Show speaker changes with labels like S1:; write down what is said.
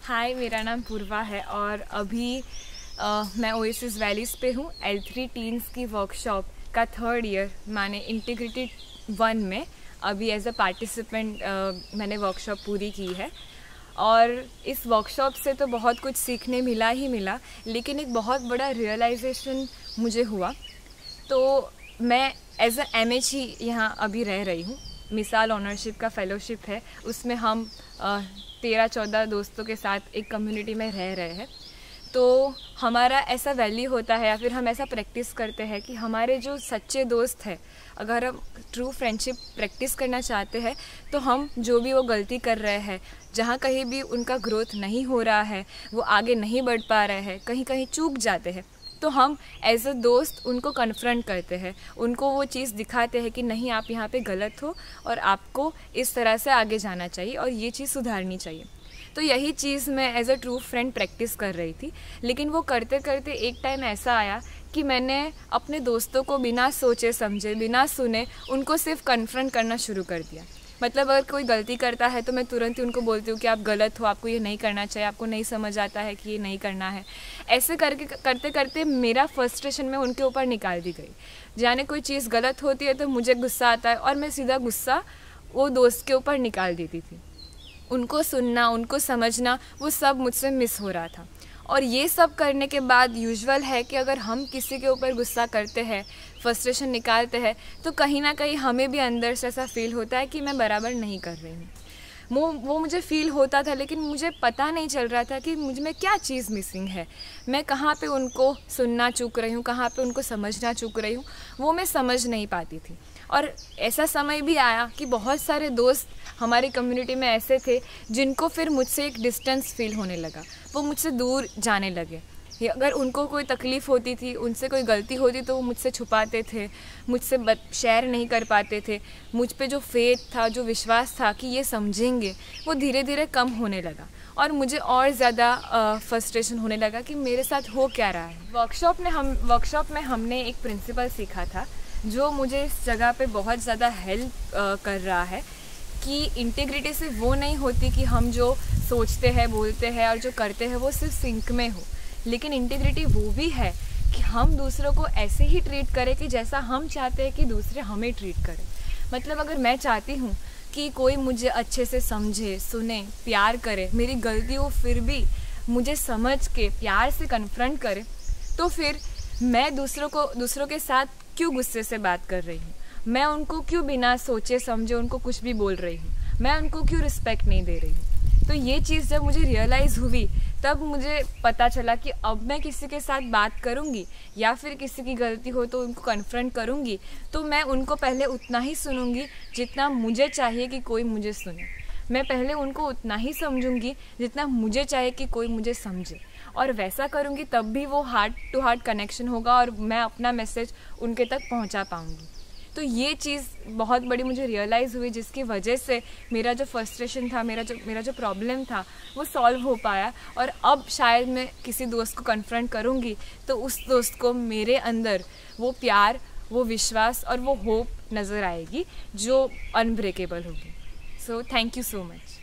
S1: हाय, मेरा नाम पूर्वा है और अभी मैं ओएसिस वैलीज़ पे हूँ। L3 टीन्स की वर्कशॉप का 3rd ईयर माने इंटीग्रेटेड 1 में अभी एज अ पार्टिसिपेंट मैंने वर्कशॉप पूरी की है। और इस वर्कशॉप से तो बहुत कुछ सीखने मिला ही मिला, लेकिन एक बहुत बड़ा रियलाइजेशन मुझे हुआ। तो मैं एज अ MH ही यहाँ अभी रह रही हूँ। मिसाल ऑनरशिप का फेलोशिप है, उसमें हम 13-14 दोस्तों के साथ एक कम्युनिटी में रह रहे हैं। तो हमारा ऐसा वैल्यू होता है या फिर हम ऐसा प्रैक्टिस करते हैं कि हमारे जो सच्चे दोस्त हैं, अगर हम ट्रू फ्रेंडशिप प्रैक्टिस करना चाहते हैं तो हम जो भी वो गलती कर रहे हैं, जहाँ कहीं भी उनका ग्रोथ नहीं हो रहा है, वो आगे नहीं बढ़ पा रहे हैं, कहीं कहीं चूक जाते हैं, तो हम एज अ दोस्त उनको कन्फ्रंट करते हैं, उनको वो चीज़ दिखाते हैं कि नहीं, आप यहाँ पे गलत हो और आपको इस तरह से आगे जाना चाहिए और ये चीज़ सुधारनी चाहिए। तो यही चीज़ मैं as a true friend practice कर रही थी। लेकिन वो करते करते एक टाइम ऐसा आया कि मैंने अपने दोस्तों को बिना सोचे समझे, बिना सुने, उनको सिर्फ कन्फ्रंट करना शुरू कर दिया। मतलब अगर कोई गलती करता है तो मैं तुरंत ही उनको बोलती हूँ कि आप गलत हो, आपको ये नहीं करना चाहिए, आपको नहीं समझ आता है कि ये नहीं करना है। ऐसे करके करते करते मेरा फ्रस्ट्रेशन में उनके ऊपर निकाल दी गई। जाने कोई चीज़ गलत होती है तो मुझे गुस्सा आता है और मैं सीधा गुस्सा वो दोस्त के ऊपर निकाल देती थी। उनको सुनना, उनको समझना, वो सब मुझसे मिस हो रहा था। और ये सब करने के बाद यूजुअल है कि अगर हम किसी के ऊपर गुस्सा करते हैं, फ्रस्ट्रेशन निकालते हैं, तो कहीं ना कहीं हमें भी अंदर से ऐसा फील होता है कि मैं बराबर नहीं कर रही हूँ। वो मुझे फ़ील होता था, लेकिन मुझे पता नहीं चल रहा था कि मुझ में क्या चीज़ मिसिंग है। मैं कहाँ पे उनको सुनना चूक रही हूँ, कहाँ पे उनको समझना चूक रही हूँ, वो मैं समझ नहीं पाती थी। और ऐसा समय भी आया कि बहुत सारे दोस्त हमारी कम्युनिटी में ऐसे थे जिनको फिर मुझसे एक डिस्टेंस फील होने लगा, वो मुझसे दूर जाने लगे। अगर उनको कोई तकलीफ़ होती थी, उनसे कोई गलती होती तो वो मुझसे छुपाते थे, मुझसे शेयर नहीं कर पाते थे। मुझ पे जो फेथ था, जो विश्वास था कि ये समझेंगे, वो धीरे धीरे कम होने लगा और मुझे और ज़्यादा फ्रस्ट्रेशन होने लगा कि मेरे साथ हो क्या रहा है। वर्कशॉप में हमने एक प्रिंसिपल सीखा था जो मुझे इस जगह पे बहुत ज़्यादा हेल्प कर रहा है कि इंटीग्रिटी सिर्फ वो नहीं होती कि हम जो सोचते हैं, बोलते हैं और जो करते हैं वो सिर्फ सिंक में हो, लेकिन इंटीग्रिटी वो भी है कि हम दूसरों को ऐसे ही ट्रीट करें कि जैसा हम चाहते हैं कि दूसरे हमें ट्रीट करें। मतलब अगर मैं चाहती हूँ कि कोई मुझे अच्छे से समझे, सुने, प्यार करे, मेरी गलती हो फिर भी मुझे समझ के प्यार से कन्फ्रंट करे, तो फिर मैं दूसरों के साथ क्यों गुस्से से बात कर रही हूँ? मैं उनको क्यों बिना सोचे समझे उनको कुछ भी बोल रही हूँ? मैं उनको क्यों रिस्पेक्ट नहीं दे रही हूँ? तो ये चीज़ जब मुझे रियलाइज़ हुई, तब मुझे पता चला कि अब मैं किसी के साथ बात करूँगी या फिर किसी की गलती हो तो उनको कन्फ्रंट करूँगी, तो मैं उनको पहले उतना ही सुनूँगी जितना मुझे चाहिए कि कोई मुझे सुने। मैं पहले उनको उतना ही समझूंगी जितना मुझे चाहिए कि कोई मुझे समझे, और वैसा करूँगी तब भी वो हार्ट टू हार्ट कनेक्शन होगा और मैं अपना मैसेज उनके तक पहुँचा पाऊँगी। तो ये चीज़ बहुत बड़ी मुझे रियलाइज़ हुई, जिसकी वजह से मेरा जो फ्रस्ट्रेशन था, मेरा जो प्रॉब्लम था, वो सॉल्व हो पाया। और अब शायद मैं किसी दोस्त को कन्फ्रंट करूँगी तो उस दोस्त को मेरे अंदर वो प्यार, वो विश्वास और वो होप नज़र आएगी जो अनब्रेकेबल होगी। So thank you so much.